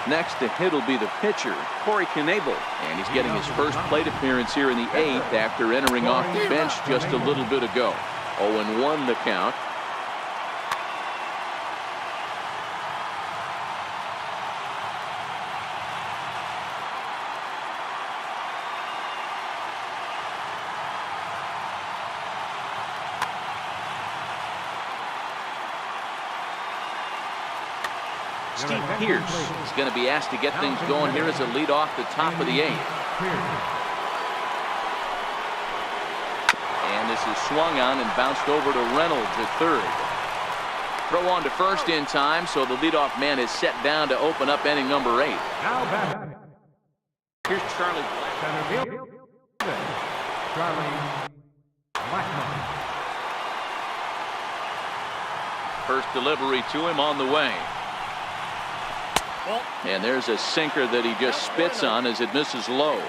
Next to hit will be the pitcher, Corey Knebel. And he's getting his first plate appearance here in the 8th after entering off the bench just a little bit ago. 0-1 the count. Steve Pierce is going to be asked to get things going here as a lead off the top of the 8th. And this is swung on and bounced over to Reynolds at third. Throw on to first in time, so the leadoff man is set down to open up inning number 8. Here's Charlie Blackmon. First delivery to him on the way. And there's a sinker that he just spits on as it misses low.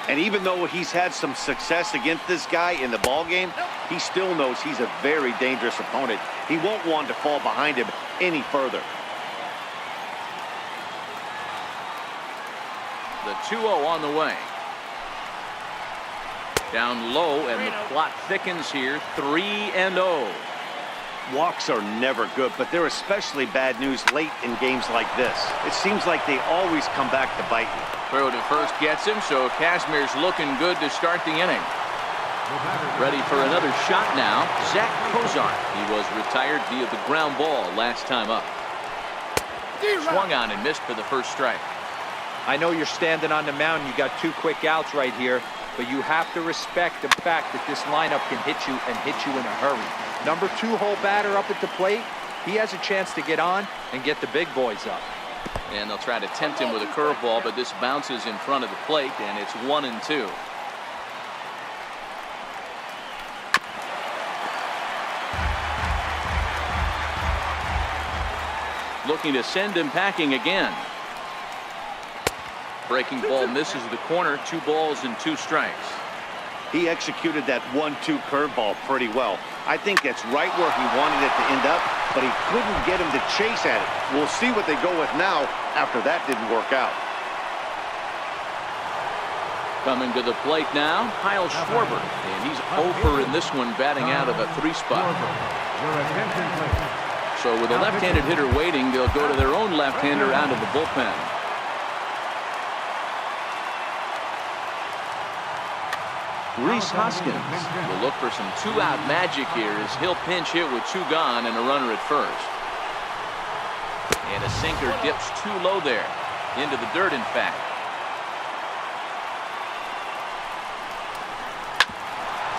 And even though he's had some success against this guy in the ball game, he still knows he's a very dangerous opponent. He won't want to fall behind him any further. The 2-0 on the way. Down low, and the plot thickens here. 3-0. Walks are never good, but they're especially bad news late in games like this. It seems like they always come back to bite you. Throw to first gets him, so Kazmir's looking good to start the inning. Ready for another shot now, Zach Kozar. He was retired via the ground ball last time up. Swung on and missed for the first strike. I know you're standing on the mound. You got 2 quick outs right here, but you have to respect the fact that this lineup can hit you and hit you in a hurry. Number 2-hole batter up at the plate, he has a chance to get on and get the big boys up. And they'll try to tempt him with a curveball, but this bounces in front of the plate, and it's 1-2. Looking to send him packing again. Breaking ball misses the corner. 2 balls and 2 strikes. He executed that 1-2 curveball pretty well. I think that's right where he wanted it to end up, but he couldn't get him to chase at it. We'll see what they go with now after that didn't work out. Coming to the plate now, Kyle Schwarber. And he's over in this one, batting out of a 3 spot. So with a left-handed hitter waiting, they'll go to their own left-hander out of the bullpen. Rhys Hoskins will look for some 2-out magic here as he'll pinch hit with 2 gone and a runner at first. And a sinker dips too low there. Into the dirt, in fact.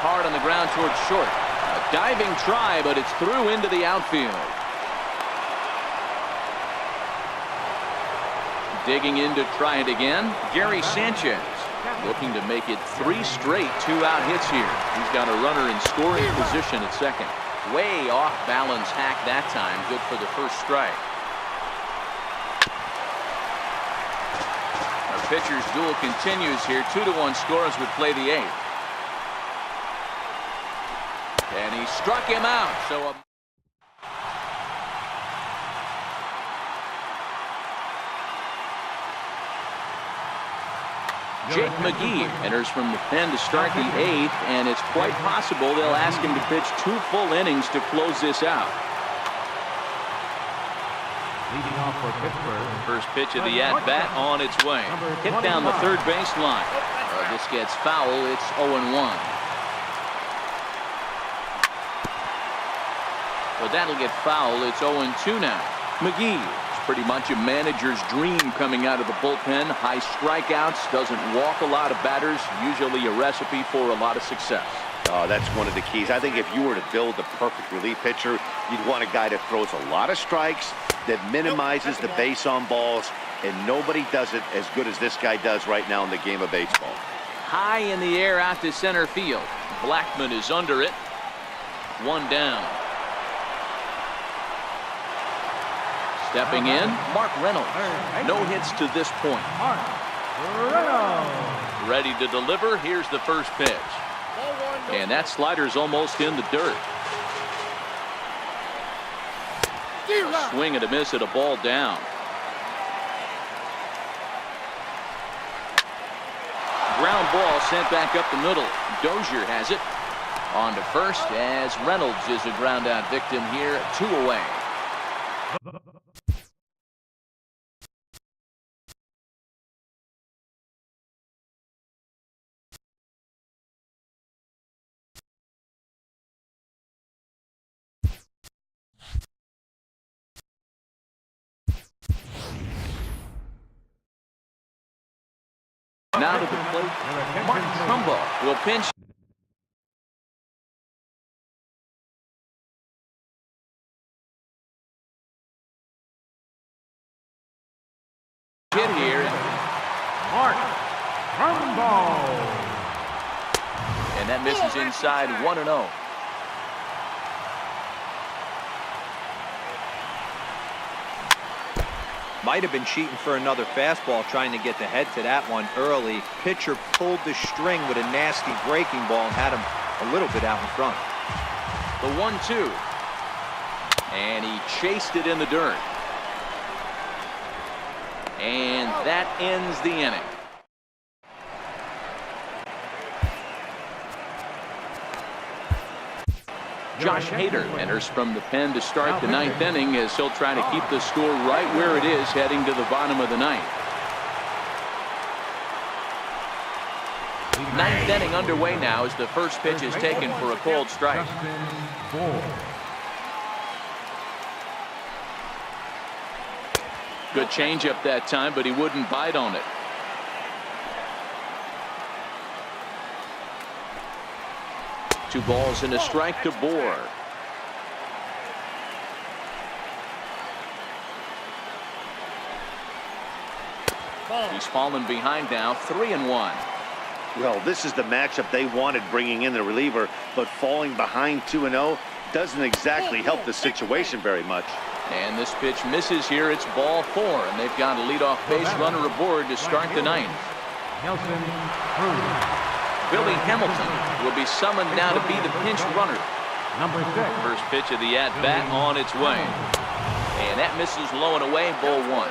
Hard on the ground towards short. A diving try, but it's through into the outfield. Digging in to try it again, Gary Sanchez. Looking to make it 3 straight 2-out hits here. He's got a runner in scoring position at second. Way off balance hack that time. Good for the first strike. Our pitcher's duel continues here. 2-1 score as we play the 8th. And he struck him out. So Jake McGee enters from the pen to start the 8th, and it's quite possible they'll ask him to pitch 2 full innings to close this out. Leading off for Pittsburgh. First pitch of the at-bat on its way. Hit down the third baseline. This gets foul. It's 0-1. So that'll get foul. It's 0-2 now. McGee. Pretty much a manager's dream coming out of the bullpen. High strikeouts, doesn't walk a lot of batters, usually a recipe for a lot of success. Oh, that's one of the keys. I think if you were to build the perfect relief pitcher, you'd want a guy that throws a lot of strikes, that minimizes the base on balls, and nobody does it as good as this guy does right now in the game of baseball. High in the air out to center field. Blackmon is under it. 1 down. Stepping in, Mark Reynolds. No hits to this point. Ready to deliver. Here's the first pitch. And that slider's almost in the dirt. A swing and a miss at a ball down. ground ball sent back up the middle. Dozier has it. On to first as Reynolds is a ground out victim here. 2 away. Now to the plate, Martin Trumbo will pinch. Hit here. Mark Trumbo. And that misses inside 1-0. Might have been cheating for another fastball, trying to get the head to that one early. Pitcher pulled the string with a nasty breaking ball and had him a little bit out in front. The 1-2. And he chased it in the dirt. And that ends the inning. Josh Hader enters from the pen to start the 9th inning as he'll try to keep the score right where it is heading to the bottom of the 9th. 9th inning underway now as the first pitch is taken for a called strike. Good changeup that time, but he wouldn't bite on it. Two balls and a strike to Bohr. He's fallen behind now, 3-1. Well, this is the matchup they wanted, bringing in the reliever, but falling behind 2-0 doesn't exactly help the situation very much. And this pitch misses here. It's ball 4, and they've got a leadoff base runner aboard to start the 9th. Nelson Cruz. Billy Hamilton will be summoned now to be the pinch runner. Number 6. First pitch of the at-bat on its way. And that misses low and away, ball 1.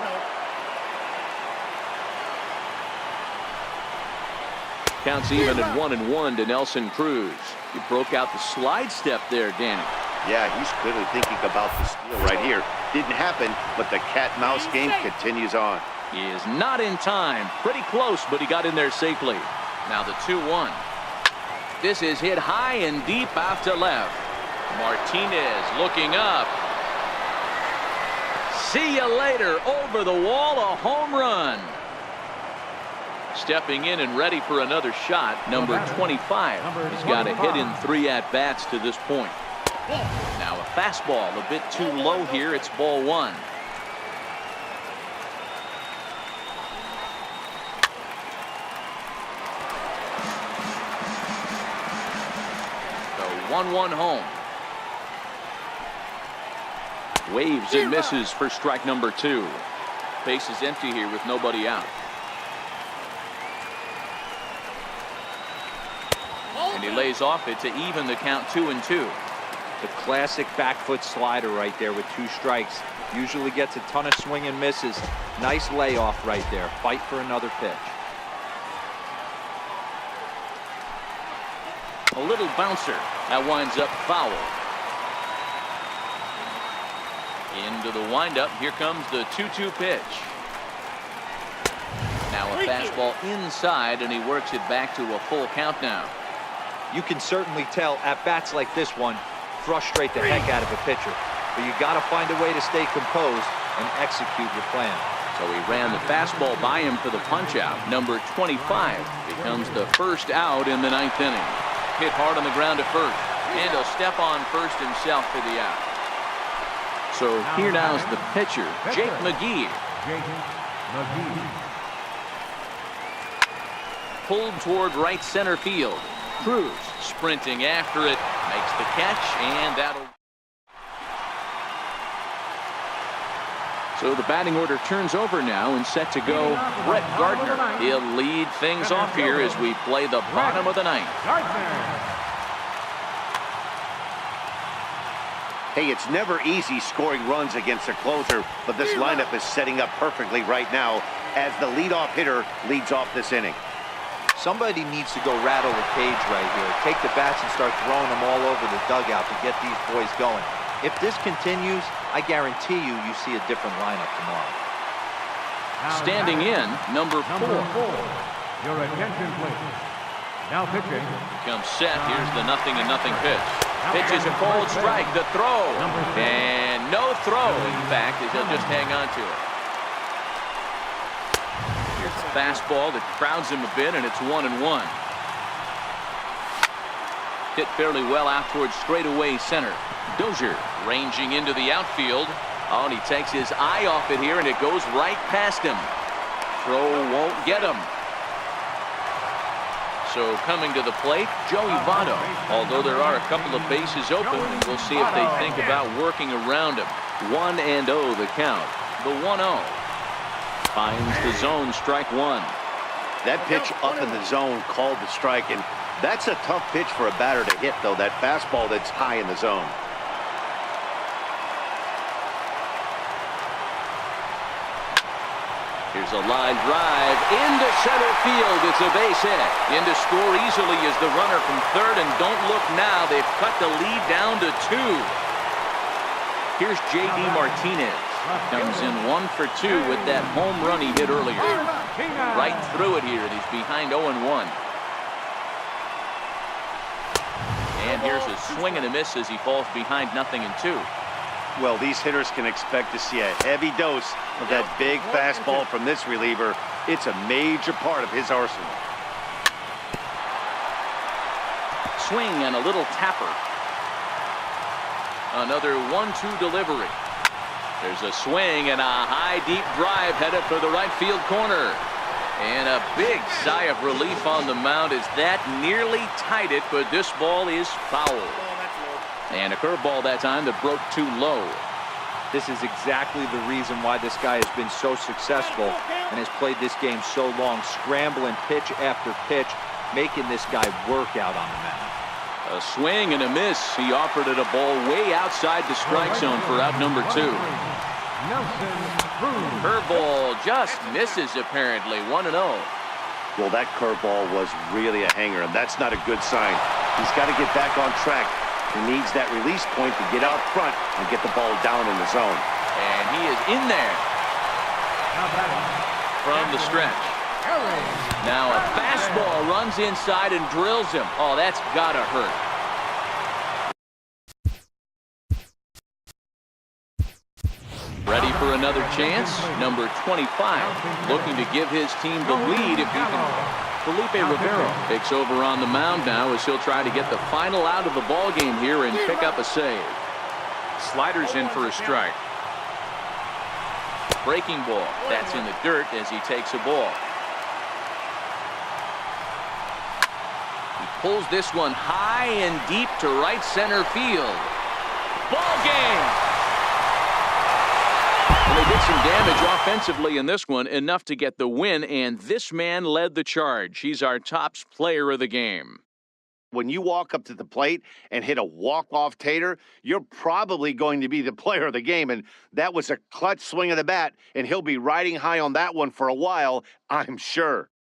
Counts even at 1-1 to Nelson Cruz. He broke out the slide step there, Danny. Yeah, he's clearly thinking about the steal right here. Didn't happen, but the cat-mouse game continues on. He is not in time. Pretty close, but he got in there safely. Now the 2-1. This is hit high and deep out to left. Martinez looking up. See you later. Over the wall, a home run. Stepping in and ready for another shot, number 25. He's got a hit in 3 at-bats to this point. Now a fastball a bit too low here. It's ball 1. The 1-1 home. Waves and misses for strike number 2. Base is empty here with nobody out. And he lays off it to even the count 2-2. The classic back foot slider right there with 2 strikes. Usually gets a ton of swing and misses. Nice layoff right there. Fight for another pitch. A little bouncer. That winds up foul. Into the windup. Here comes the 2-2 pitch. Now a fastball inside, and he works it back to a full count now. You can certainly tell at bats like this one frustrate the heck out of a pitcher, but you got to find a way to stay composed and execute your plan. So he ran the fastball by him for the punch out. Number 25 becomes the first out in the 9th inning. Hit hard on the ground to first, and he'll step on first himself for the out. So here now is the pitcher, Jake McGee. Pulled toward right center field. Cruz sprinting after it, makes the catch, and that'll. So the batting order turns over now and set to go. Brett Gardner. He'll lead things off here as we play the bottom of the 9th. Hey, it's never easy scoring runs against a closer, but this lineup is setting up perfectly right now as the leadoff hitter leads off this inning. Somebody needs to go rattle the cage right here. Take the bats and start throwing them all over the dugout to get these boys going. If this continues, I guarantee you see a different lineup tomorrow. Standing in, number 4. Your attention, please. Now pitching. Comes set. Here's the 0-0 pitch. Pitches a cold strike. The throw. And no throw, in fact, as he'll just hang on to it. Here's the fastball that crowds him a bit, and it's 1-1. Hit fairly well out towards straightaway center. Dozier ranging into the outfield. Oh, and he takes his eye off it here, and it goes right past him. Throw won't get him. So coming to the plate, Joey Votto. Although there are a couple of bases open, and we'll see if they think about working around him. 1-0 the count. The 1-0. Finds the zone, strike 1. That pitch up in the zone called the strike, and that's a tough pitch for a batter to hit, though, that fastball that's high in the zone. Here's a line drive into center field. It's a base hit. In to score easily is the runner from third, and don't look now. They've cut the lead down to 2. Here's J.D. Martinez. Comes in 1 for 2 with that home run he hit earlier. Right through it here, and he's behind 0-1. And here's a swing and a miss as he falls behind 0-2. Well, these hitters can expect to see a heavy dose of that big fastball from this reliever. It's a major part of his arsenal. Swing and a little tapper. Another 1-2 delivery. There's a swing and a high deep drive headed for the right field corner. And a big sigh of relief on the mound as that nearly tied it, but this ball is foul. And a curveball that time that broke too low. This is exactly the reason why this guy has been so successful and has played this game so long, scrambling pitch after pitch, making this guy work out on the mound. A swing and a miss. He offered it a ball way outside the strike zone for out number 2. Curveball just misses apparently. 1-0. Well, that curveball was really a hanger, and that's not a good sign. He's got to get back on track. He needs that release point to get out front and get the ball down in the zone. And he is in there from the stretch. Now a fastball runs inside and drills him. Oh, that's gotta hurt. Ready for another chance. Number 25 looking to give his team the lead if he can. Felipe Rivero takes over on the mound now as he'll try to get the final out of the ball game here and pick up a save. Sliders in for a strike. Breaking ball. That's in the dirt as he takes a ball. He pulls this one high and deep to right center field. Ball game! And they did some damage offensively in this one, enough to get the win, and this man led the charge. He's our top player of the game. When you walk up to the plate and hit a walk-off tater, you're probably going to be the player of the game, and that was a clutch swing of the bat, and he'll be riding high on that one for a while, I'm sure.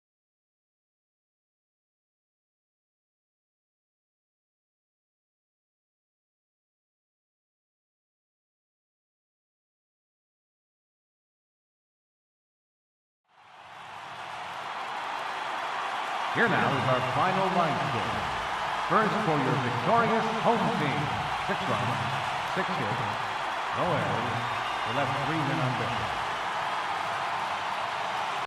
Here now is our final line score. First for your victorious home team. 6 runs, 6 hits, no errors. We left 3 men on base.